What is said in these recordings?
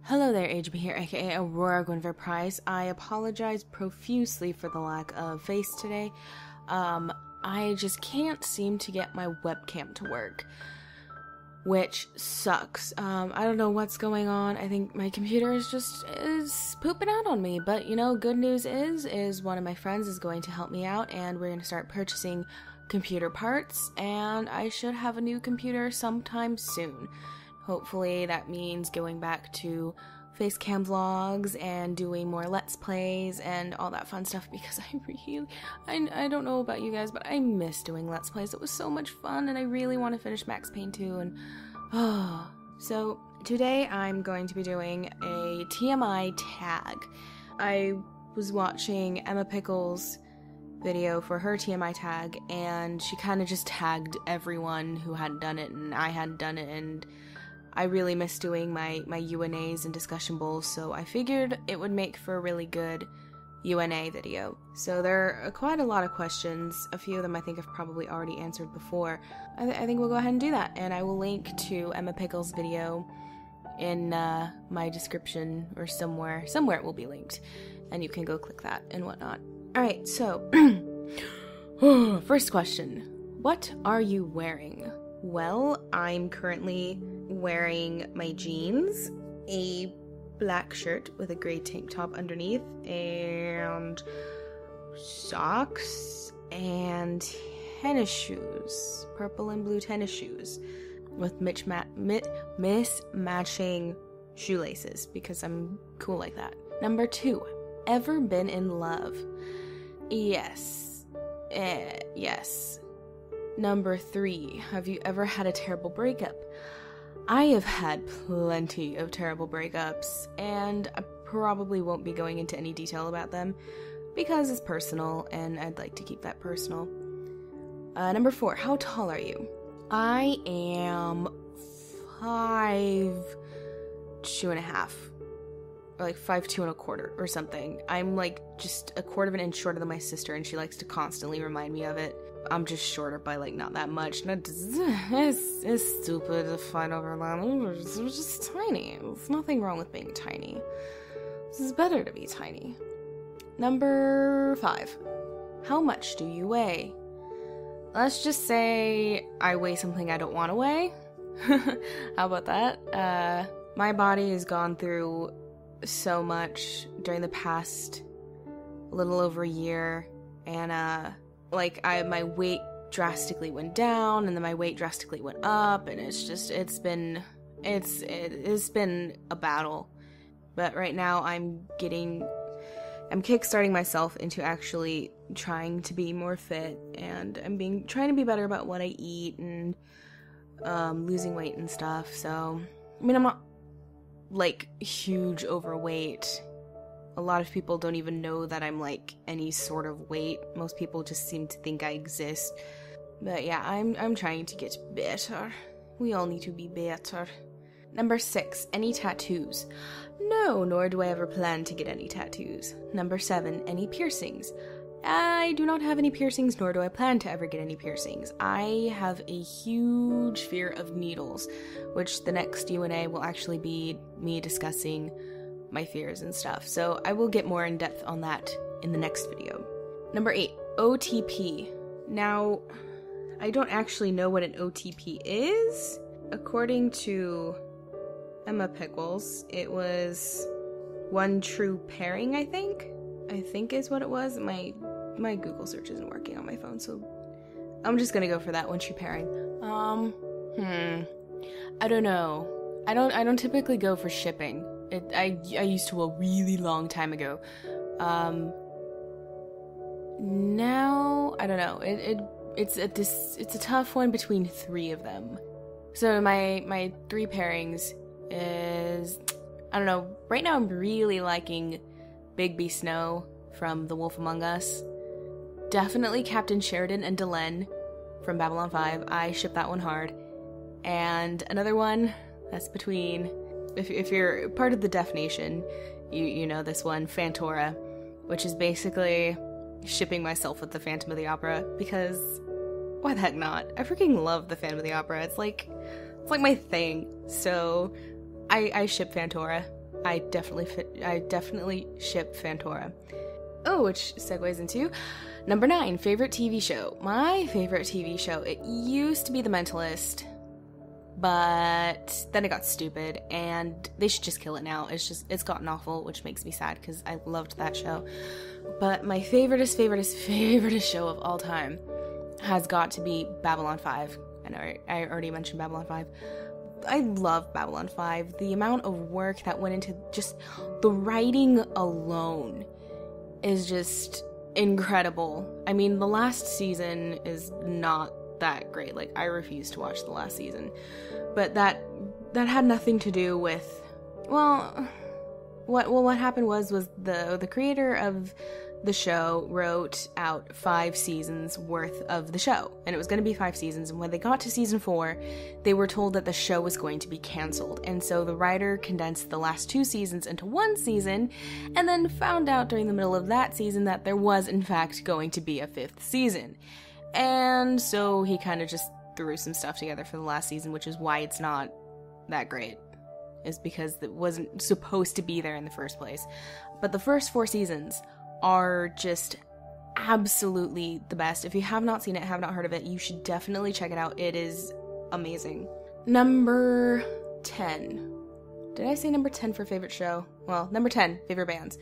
Hello there, HB here, aka Aurora Guinevere Price. I apologize profusely for the lack of face today. I just can't seem to get my webcam to work, which sucks. I don't know what's going on. I think my computer is pooping out on me, but you know, good news is one of my friends is going to help me out, and we're going to start purchasing computer parts, and I should have a new computer sometime soon. Hopefully that means going back to facecam vlogs and doing more let's plays and all that fun stuff, because I don't know about you guys, but I miss doing let's plays. It was so much fun, and I really want to finish Max Payne 2, and so today I'm going to be doing a TMI tag. I was watching Emma Pickle's video for her TMI tag, and she kind of just tagged everyone who hadn't done it, and I hadn't done it, and I really miss doing my You&As and discussion bowls, so I figured it would make for a really good You&A video. So there are quite a lot of questions. A few of them I think I've probably already answered before. I think we'll go ahead and do that, and I will link to Emma Pickle's video in my description, or somewhere it will be linked, and you can go click that and whatnot. Alright, so first question. What are you wearing? Well, I'm currently wearing my jeans, a black shirt with a gray tank top underneath, and socks, and tennis shoes, purple and blue tennis shoes, with mismatching shoelaces, because I'm cool like that. Number 2, ever been in love? Yes. Yes. Number 3, have you ever had a terrible breakup? I have had plenty of terrible breakups, and I probably won't be going into any detail about them because it's personal, and I'd like to keep that personal. Number 4, how tall are you? I am 5'2.5", or like 5'2.25" or something. I'm like just a quarter of an inch shorter than my sister, and she likes to constantly remind me of it. I'm just shorter by like not that much. It's stupid to fight over that. It's just tiny. There's nothing wrong with being tiny. This is better to be tiny. Number 5. How much do you weigh? Let's just say I weigh something I don't want to weigh. How about that? My body has gone through so much during the past little over a year, and my weight drastically went down, and then my weight drastically went up, and it's been a battle. But right now I'm kickstarting myself into actually trying to be more fit, and I'm trying to be better about what I eat, and losing weight and stuff. So I mean, I'm not like huge overweight. A lot of people don't even know that I'm like any sort of weight. Most people just seem to think I exist. But yeah, I'm trying to get better. We all need to be better. Number 6, any tattoos? No, nor do I ever plan to get any tattoos. Number 7, any piercings? I do not have any piercings, nor do I plan to ever get any piercings. I have a huge fear of needles, which the next U&A will actually be me discussing my fears and stuff, so I will get more in depth on that in the next video. Number 8, OTP. Now, I don't actually know what an OTP is. According to Emma Pickles, it was one true pairing, I think is what it was. My Google search isn't working on my phone, so I'm just gonna go for that, one true pairing. I don't know. I don't typically go for shipping. I used to a really long time ago. Now I don't know. It's a tough one between 3 of them. So my 3 pairings is, I don't know. Right now I'm really liking Big B Snow from The Wolf Among Us. Definitely Captain Sheridan and Delenn from Babylon 5. I ship that one hard. And another one that's between, if you're part of the Deaf Nation, you know this one, Fantora, which is basically shipping myself with the Phantom of the Opera, because why the heck not? I freaking love the Phantom of the Opera. It's like my thing. So I ship Fantora. I definitely ship Fantora. Oh, which segues into number 9, favorite TV show. My favorite TV show, it used to be The Mentalist, but then it got stupid, and they should just kill it now. It's gotten awful, which makes me sad, because I loved that show. But my favoriteest show of all time has got to be Babylon 5. I know I already mentioned Babylon 5. I love Babylon 5. The amount of work that went into just the writing alone is just incredible. I mean, the last season is not that great. Like, I refuse to watch the last season. But that had nothing to do with, well, what happened was the creator of the show wrote out 5 seasons worth of the show, and it was going to be 5 seasons, and when they got to season 4, they were told that the show was going to be canceled, and so the writer condensed the last 2 seasons into 1 season, and then found out during the middle of that season that there was in fact going to be a 5th season, and so he kind of just threw some stuff together for the last season, which is why it's not that great, is because it wasn't supposed to be there in the first place. But the first 4 seasons are just absolutely the best. If you have not seen it, have not heard of it, you should definitely check it out. It is amazing. Number 10. Did I say number 10 for favorite show? Well, number 10, favorite bands.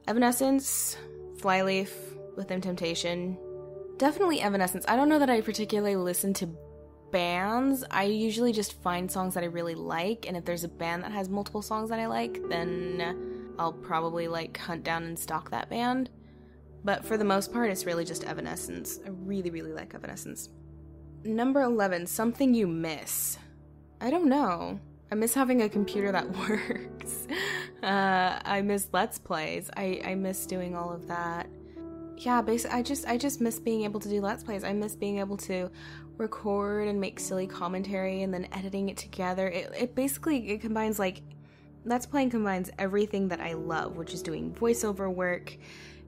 Evanescence, Flyleaf, With Them Temptation. Definitely Evanescence. I don't know that I particularly listen to bands. I usually just find songs that I really like, and if there's a band that has multiple songs that I like, then I'll probably like hunt down and stalk that band. But for the most part, it's really just Evanescence. I really, really like Evanescence. Number 11, something you miss. I don't know. I miss having a computer that works. I miss Let's Plays. I miss doing all of that. Yeah, basically, I just miss being able to do Let's Plays. I miss being able to record and make silly commentary and then editing it together. It basically combines, like, Let's Playing combines everything that I love, which is doing voiceover work,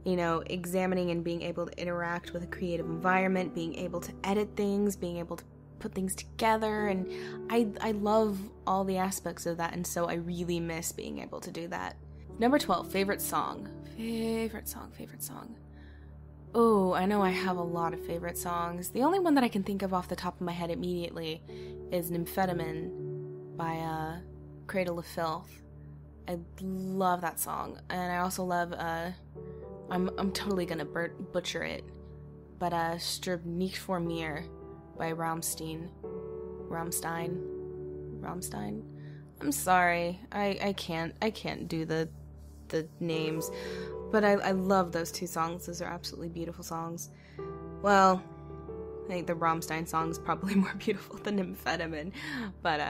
you know, examining and being able to interact with a creative environment, being able to edit things, being able to put things together, and I love all the aspects of that, and so I really miss being able to do that. Number 12, favorite song. Favorite song. Oh, I know I have a lot of favorite songs. The only one that I can think of off the top of my head immediately is Nymphetamine by Cradle of Filth. I love that song, and I also love I'm totally gonna butcher it, but Stirb nicht vor mir by Rammstein. I'm sorry, I can't do the names, but I love those 2 songs. Those are absolutely beautiful songs. Well, I think the Rammstein song is probably more beautiful than Nymphetamine, but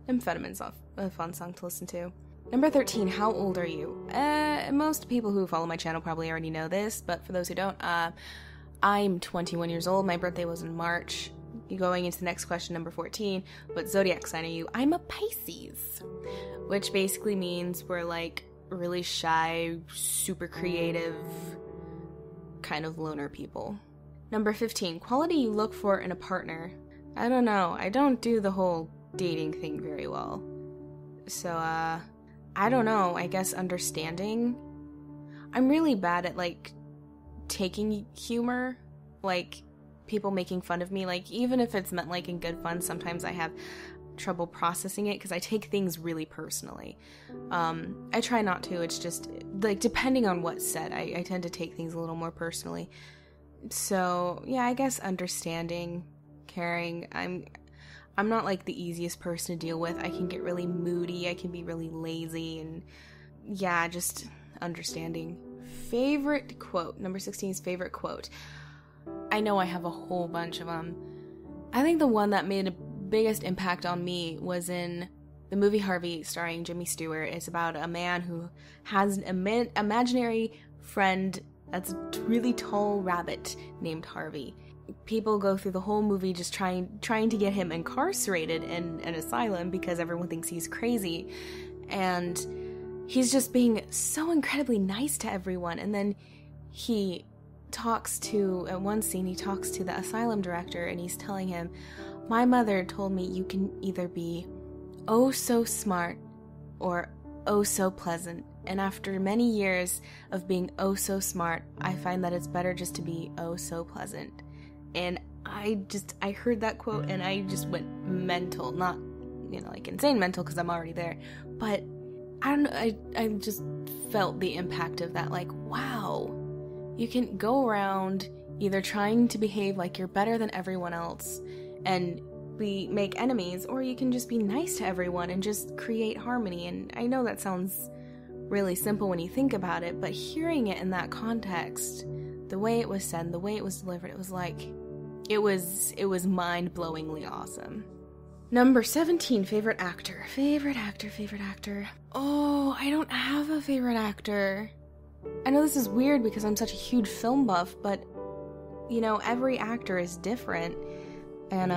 Nymphetamine's a fun song to listen to. Number 13, how old are you? Most people who follow my channel probably already know this, but for those who don't, I'm 21 years old. My birthday was in March. Going into the next question, number 14, what zodiac sign are you? I'm a Pisces, which basically means we're like really shy, super creative, kind of loner people. Number 15, quality you look for in a partner. I don't know. I don't do the whole dating thing very well. So, I don't know. I guess understanding. I'm really bad at, like, taking humor. Like, people making fun of me. Like, even if it's meant, like, in good fun, sometimes I have trouble processing it because I take things really personally. I try not to. It's just, like, depending on what's said, I tend to take things a little more personally. So, yeah, I guess understanding, caring. I'm not, like, the easiest person to deal with. I can get really moody, I can be really lazy, and yeah, just understanding. Favorite quote. Number 16 is favorite quote. I know I have a whole bunch of them. I think the one that made the biggest impact on me was in the movie Harvey, starring Jimmy Stewart. It's about a man who has an imaginary friend that's a really tall rabbit named Harvey. People go through the whole movie just trying to get him incarcerated in an asylum because everyone thinks he's crazy, and he's just being so incredibly nice to everyone. And then he talks to, at one scene, he talks to the asylum director, and he's telling him, my mother told me you can either be oh so smart or oh so pleasant. And after many years of being oh so smart, I find that it's better just to be oh so pleasant. And I heard that quote and I just went mental. Not, like insane mental because I'm already there. But I don't know, I just felt the impact of that. Like, wow, you can go around either trying to behave like you're better than everyone else and make enemies, or you can just be nice to everyone and just create harmony. And I know that sounds really simple when you think about it, but hearing it in that context, the way it was said, the way it was delivered, it was like, it was mind-blowingly awesome. Number 17, favorite actor. Favorite actor. Oh, I don't have a favorite actor. I know this is weird because I'm such a huge film buff, but, every actor is different. And,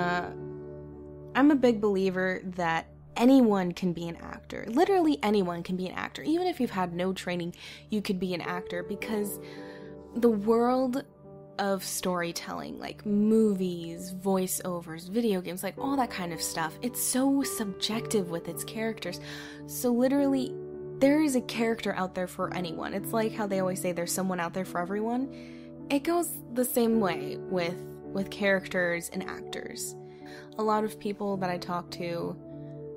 I'm a big believer that anyone can be an actor. Literally anyone can be an actor. Even if you've had no training, you could be an actor, because the world of storytelling, like movies, voiceovers, video games, like all that kind of stuff, it's so subjective with its characters. So literally, there is a character out there for anyone. It's like how they always say there's someone out there for everyone. It goes the same way with characters and actors. A lot of people that I talk to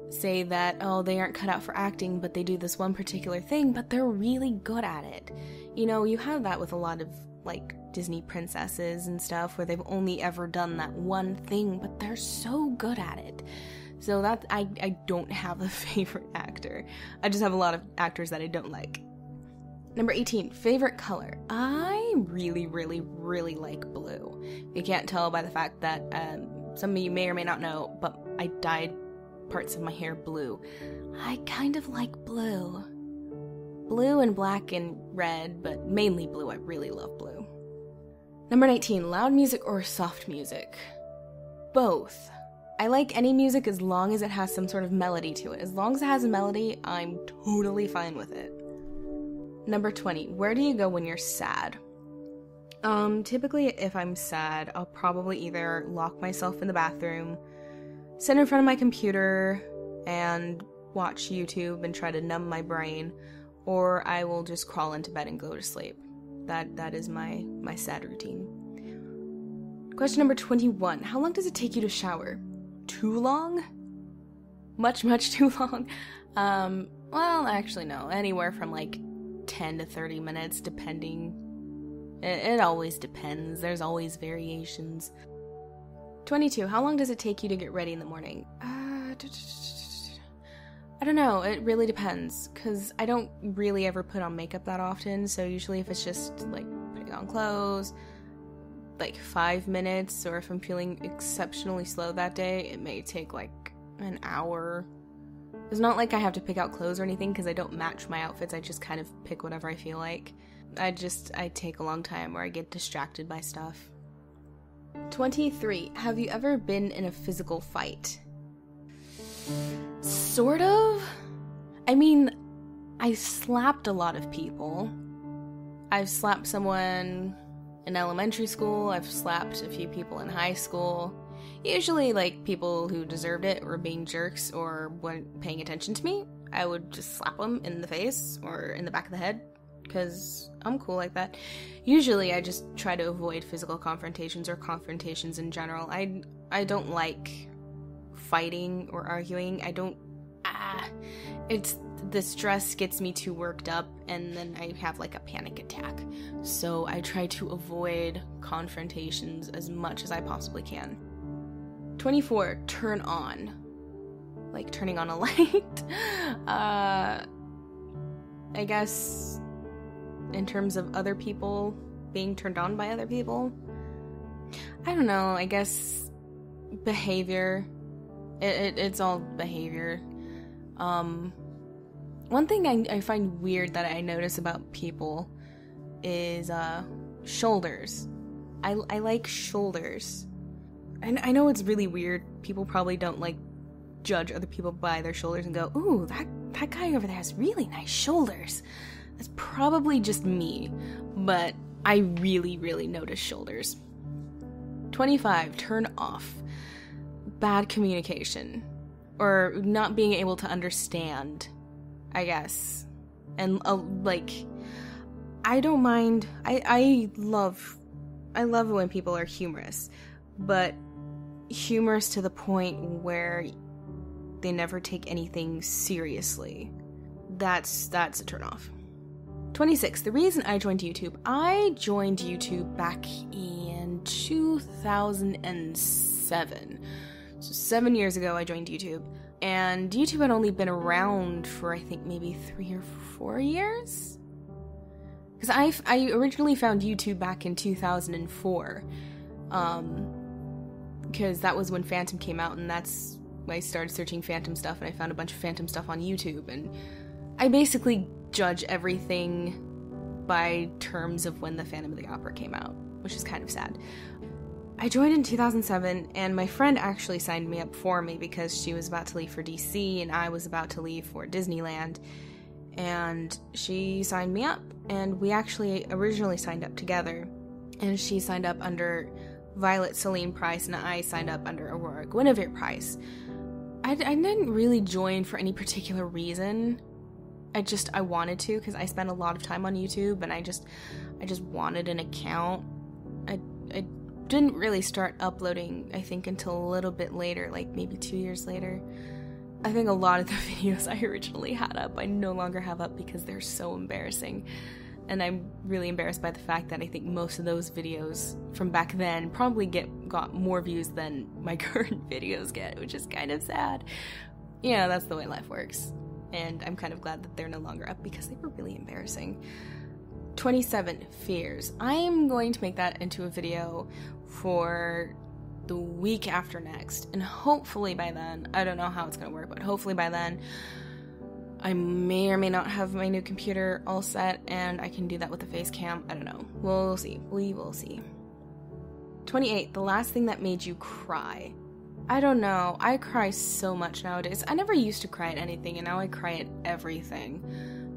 say that, oh, they aren't cut out for acting, but they do this one particular thing, but they're really good at it. You have that with a lot of, like, Disney princesses and stuff, where they've only ever done that one thing, but they're so good at it. So that, I don't have a favorite actor. I just have a lot of actors that I don't like. Number 18, favorite color. I really, really, really like blue. You can't tell by the fact that, some of you may or may not know, but I dyed parts of my hair blue. I kind of like blue. Blue and black and red, but mainly blue. I really love blue. Number 19, loud music or soft music? Both. I like any music as long as it has some sort of melody to it. As long as it has a melody, I'm totally fine with it. Number 20, where do you go when you're sad? Typically if I'm sad, I'll probably either lock myself in the bathroom, sit in front of my computer, and watch YouTube and try to numb my brain, or I will just crawl into bed and go to sleep. That is my sad routine. Question number 21, how long does it take you to shower? Too long? Much too long? Well, actually no, anywhere from like 10 to 30 minutes, depending. It always depends. There's always variations. 22. How long does it take you to get ready in the morning? I don't know. It really depends, because I don't really ever put on makeup that often, so usually if it's just, like, putting on clothes, like 5 minutes, or if I'm feeling exceptionally slow that day, it may take, like, an hour. It's not like I have to pick out clothes or anything, because I don't match my outfits. I just kind of pick whatever I feel like. I take a long time where I get distracted by stuff. 23. Have you ever been in a physical fight? Sort of. I mean, I slapped a lot of people. I've slapped someone in elementary school. I've slapped a few people in high school. Usually, like, people who deserved it or being jerks or weren't paying attention to me. I would just slap them in the face or in the back of the head, because I'm cool like that. Usually I just try to avoid physical confrontations or confrontations in general. I don't like fighting or arguing. It's the stress gets me too worked up, and then I have like a panic attack. So I try to avoid confrontations as much as I possibly can. 24, turn on. Like turning on a light. I guess in terms of other people being turned on by other people. I don't know, I guess behavior. It's all behavior. One thing I find weird that I notice about people is shoulders. I like shoulders. And I know it's really weird. People probably don't like judge other people by their shoulders and go, ooh, that guy over there has really nice shoulders. That's probably just me, but I really, really notice shoulders. 25, turn off. Bad communication. Or not being able to understand. I guess. And like, I don't mind. I love it when people are humorous, but humorous to the point where they never take anything seriously. That's a turnoff. 26. The reason I joined YouTube. I joined YouTube back in 2007. So 7 years ago I joined YouTube. And YouTube had only been around for, I think, maybe 3 or 4 years? Because I originally found YouTube back in 2004. Because that was when Phantom came out, and that's when I started searching Phantom stuff, and I found a bunch of Phantom stuff on YouTube, and I basically judge everything by terms of when the Phantom of the Opera came out, which is kind of sad. I joined in 2007, and my friend actually signed me up for me because she was about to leave for DC, and I was about to leave for Disneyland, and she signed me up, and we actually originally signed up together, and she signed up under Violet Celine Price, and I signed up under Aurora Guinevere Price. I didn't really join for any particular reason. I wanted to, because I spent a lot of time on YouTube, and I just wanted an account. I didn't really start uploading, I think, until a little bit later, like maybe 2 years later. I think a lot of the videos I originally had up, I no longer have up because they're so embarrassing. And I'm really embarrassed by the fact that I think most of those videos from back then probably got more views than my current videos get, which is kind of sad. Yeah, that's the way life works. And I'm kind of glad that they're no longer up because they were really embarrassing. 27 fears. I am going to make that into a video for the week after next. And hopefully by then, I don't know how it's going to work, but hopefully by then, I may or may not have my new computer all set, and I can do that with the face cam. I don't know. We'll see. We will see. 28. The last thing that made you cry. I don't know. I cry so much nowadays. I never used to cry at anything, and now I cry at everything.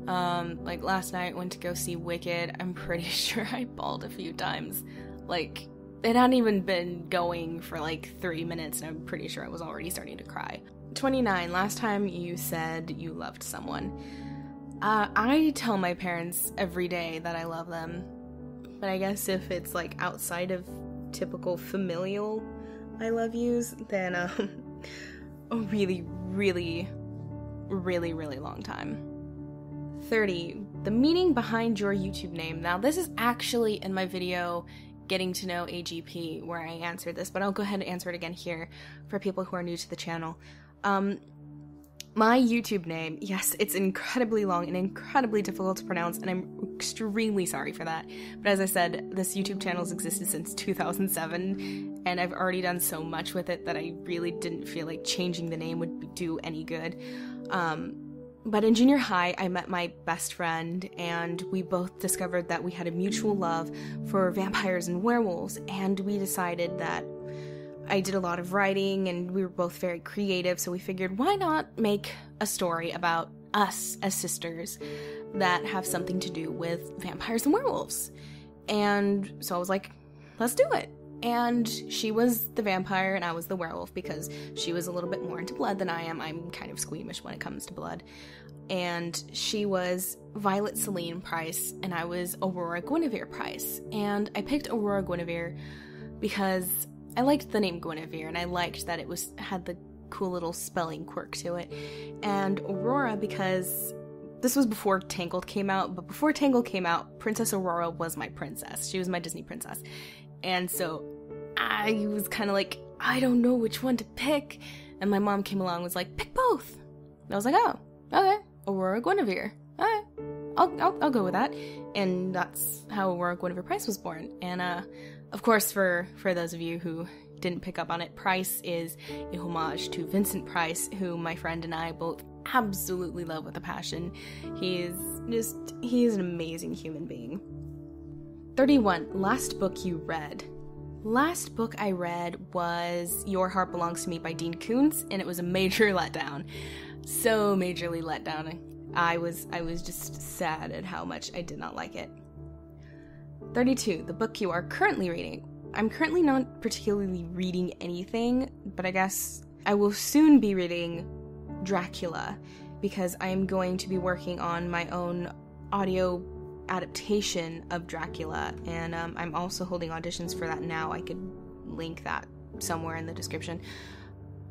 Like last night, went to go see Wicked. I'm pretty sure I bawled a few times. Like, it hadn't even been going for like 3 minutes, and I'm pretty sure I was already starting to cry. 29. Last time you said you loved someone. I tell my parents every day that I love them, but I guess if it's like outside of typical familial I love yous, then a really, really, really, really long time. 30. The meaning behind your YouTube name. Now this is actually in my video Getting to Know AGP where I answered this, but I'll go ahead and answer it again here for people who are new to the channel. My YouTube name, yes, it's incredibly long and incredibly difficult to pronounce, and I'm extremely sorry for that. But as I said, this YouTube channel has existed since 2007, and I've already done so much with it that I really didn't feel like changing the name would do any good. But in junior high, I met my best friend, and we both discovered that we had a mutual love for vampires and werewolves, and we decided that I did a lot of writing, and we were both very creative, so we figured, why not make a story about us as sisters that have something to do with vampires and werewolves? And so I was like, let's do it. And she was the vampire, and I was the werewolf, because she was a little bit more into blood than I am. I'm kind of squeamish when it comes to blood. And she was Violet Celine Price, and I was Aurora Guinevere Price. And I picked Aurora Guinevere because I liked the name Guinevere, and I liked that it had the cool little spelling quirk to it. And Aurora because this was before Tangled came out, but before Tangled came out, Princess Aurora was my princess. She was my Disney princess. And so I was kind of like, I don't know which one to pick. And my mom came along and was like, pick both. And I was like, oh, okay, Aurora Guinevere. All right, I'll go with that. And that's how Aurora Guinevere Price was born. And of course, for those of you who didn't pick up on it, Price is a homage to Vincent Price, who my friend and I both absolutely love with a passion. He is an amazing human being. 31. Last book you read. Last book I read was Your Heart Belongs to Me by Dean Koontz, and it was a major letdown. So majorly let down. I was just sad at how much I did not like it. 32. The book you are currently reading. I'm currently not particularly reading anything, but I guess I will soon be reading Dracula. because I am going to be working on my own audio adaptation of Dracula, and I'm also holding auditions for that now. I could link that somewhere in the description.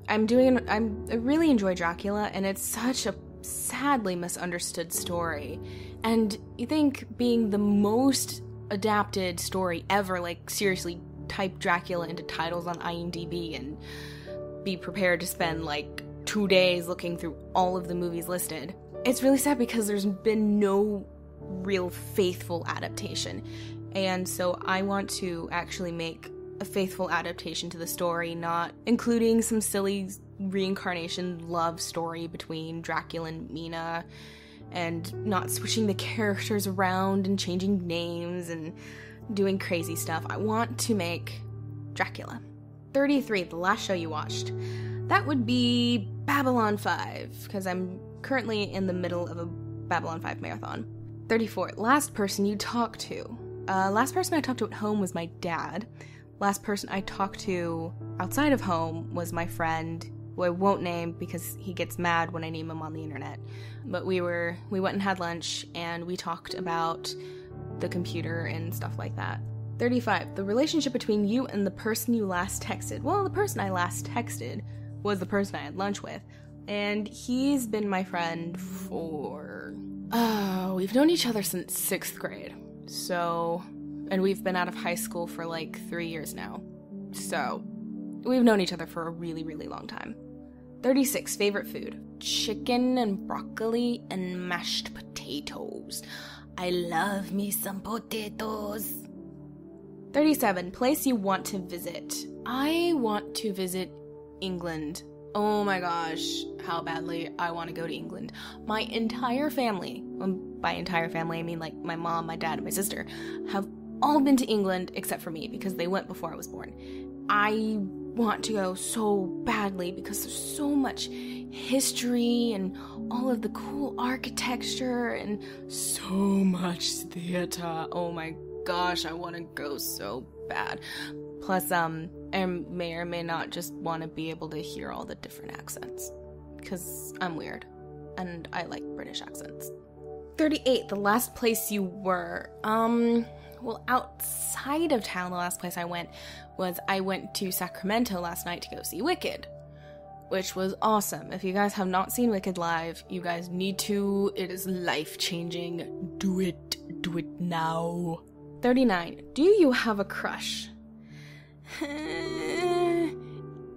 I really enjoy Dracula, and it's such a sadly misunderstood story. And you think being the most adapted story ever, like seriously, type Dracula into titles on IMDb and be prepared to spend like 2 days looking through all of the movies listed. It's really sad because there's been no real faithful adaptation. And so I want to actually make a faithful adaptation to the story, not including some silly reincarnation love story between Dracula and Mina, and not switching the characters around and changing names and doing crazy stuff. I want to make Dracula. 33, the last show you watched. That would be Babylon 5, because I'm currently in the middle of a Babylon 5 marathon. 34, last person you talked to. Last person I talked to at home was my dad. Last person I talked to outside of home was my friend, who I won't name because he gets mad when I name him on the internet. But we went and had lunch, and we talked about the computer and stuff like that. 35, the relationship between you and the person you last texted. Well, the person I last texted was the person I had lunch with, and he's been my friend for... we've known each other since 6th grade. So... And we've been out of high school for like 3 years now. So, we've known each other for a really, really long time. 36, favorite food. Chicken and broccoli and mashed potatoes. I love me some potatoes. 37, place you want to visit. I want to visit England. Oh my gosh, how badly I want to go to England. My entire family, by entire family I mean like my mom, my dad, and my sister, have all been to England except for me because they went before I was born. I want to go so badly because there's so much history and all of the cool architecture and so much theater. Oh my gosh, I want to go so bad. Plus, I may or may not just want to be able to hear all the different accents because I'm weird and I like British accents. 38, the last place you were. Well, outside of town, the last place I went to Sacramento last night to go see Wicked, which was awesome. If you guys have not seen Wicked live, you guys need to. It is life-changing. Do it now. 39, do you have a crush?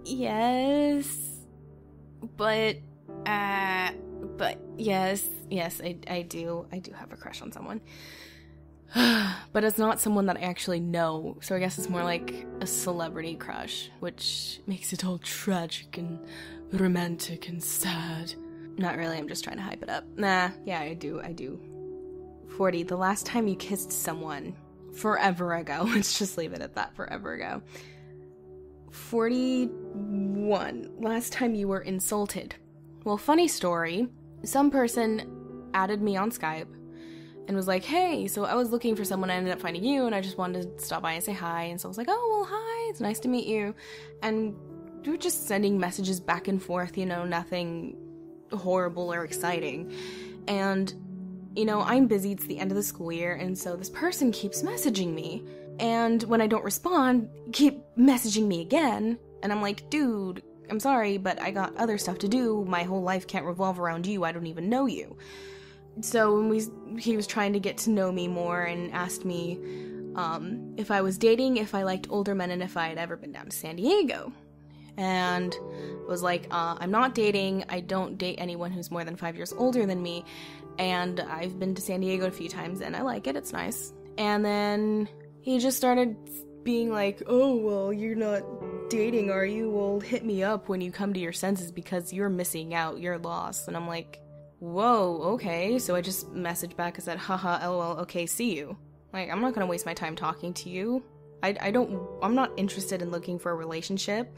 Yes, but yes, I do have a crush on someone. But it's not someone that I actually know, so I guess it's more like a celebrity crush, which makes it all tragic and romantic and sad. Not really, I'm just trying to hype it up. Nah, yeah, I do. 40, the last time you kissed someone. Forever ago. Let's just leave it at that, forever ago. 41, last time you were insulted. Well, funny story, some person added me on Skype and was like, hey, so I was looking for someone, I ended up finding you, and I just wanted to stop by and say hi, and so I was like, oh, well, hi, it's nice to meet you, and we were just sending messages back and forth, nothing horrible or exciting, and, I'm busy, it's the end of the school year, and so this person keeps messaging me, and when I don't respond, keep messaging me again, and I'm like, dude, I'm sorry, but I got other stuff to do, my whole life can't revolve around you, I don't even know you. So when he was trying to get to know me more and asked me if I was dating, if I liked older men, and if I had ever been down to San Diego. And was like, I'm not dating, I don't date anyone who's more than 5 years older than me, and I've been to San Diego a few times and I like it, it's nice. And then he just started being like, oh, well, you're not dating, are you? Well, hit me up when you come to your senses because you're missing out, you're lost. And I'm like, whoa, okay. So I just messaged back and said, haha, lol, okay, see you. Like, I'm not gonna waste my time talking to you. I'm not interested in looking for a relationship.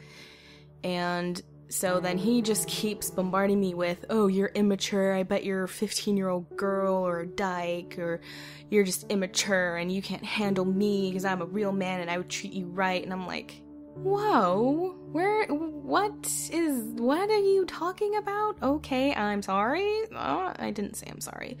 And so then he just keeps bombarding me with, oh, you're immature, I bet you're a 15-year-old girl or a dyke, or you're just immature and you can't handle me because I'm a real man and I would treat you right. And I'm like, Whoa, what are you talking about? Okay, I'm sorry. I didn't say I'm sorry.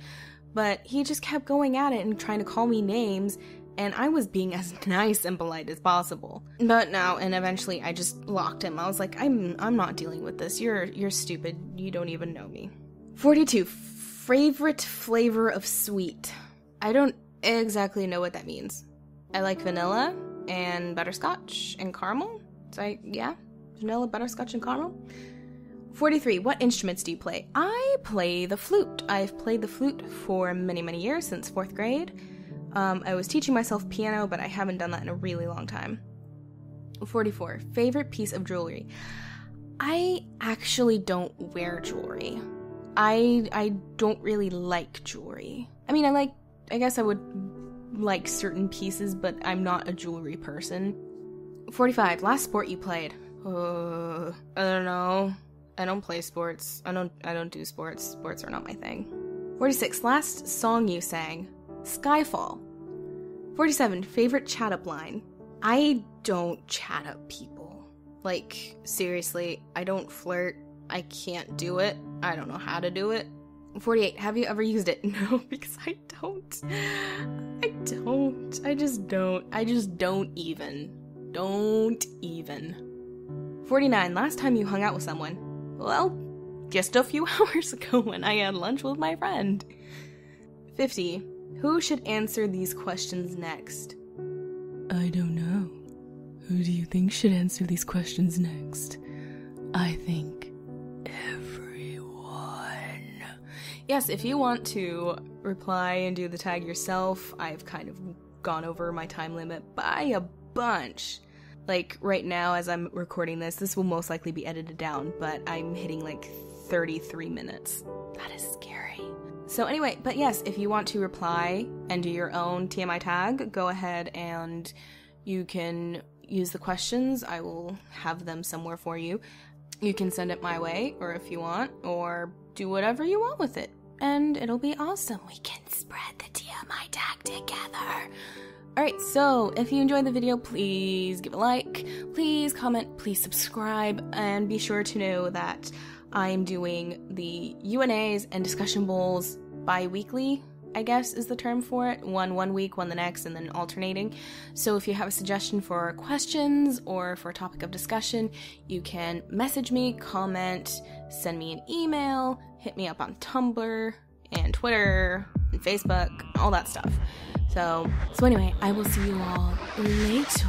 But he just kept going at it and trying to call me names, and I was being as nice and polite as possible. But no, and eventually I just blocked him. I was like, I'm not dealing with this. You're stupid. You don't even know me. 42, favorite flavor of sweet. I don't exactly know what that means. I like vanilla and butterscotch and caramel. So yeah, vanilla, butterscotch, and caramel. 43, what instruments do you play? I play the flute. I've played the flute for many, many years, since 4th grade. I was teaching myself piano, but I haven't done that in a really long time. 44, favorite piece of jewelry. I actually don't wear jewelry. I don't really like jewelry. I mean, I guess I would like certain pieces, but I'm not a jewelry person. 45, last sport you played. I don't know. I don't play sports. I don't do sports. Sports are not my thing. 46, last song you sang. Skyfall. 47, favorite chat up line. I don't chat up people. Like, seriously, I don't flirt. I can't do it. I don't know how to do it. 48, have you ever used it? No, because I don't. I just don't even. Don't even. 49, last time you hung out with someone. Well, just a few hours ago when I had lunch with my friend. 50, who should answer these questions next? I don't know. Who do you think should answer these questions next? I think everyone. Yes, if you want to reply and do the tag yourself, I've kind of gone over my time limit by a bunch. Like, right now, as I'm recording this will most likely be edited down, but I'm hitting, like, 33 minutes. That is scary. So anyway, but yes, if you want to reply and do your own TMI tag, go ahead and you can use the questions. I will have them somewhere for you. You can send it my way, or if you want, or do whatever you want with it. And it'll be awesome. We can spread the TMI tag together. Alright, so if you enjoyed the video, please give a like, please comment, please subscribe, and be sure to know that I'm doing the You&As and discussion bowls bi-weekly, I guess is the term for it. One week, one the next, and then alternating. So if you have a suggestion for questions or for a topic of discussion, you can message me, comment, send me an email, hit me up on Tumblr, and Twitter, and Facebook, all that stuff. So anyway, I will see you all later.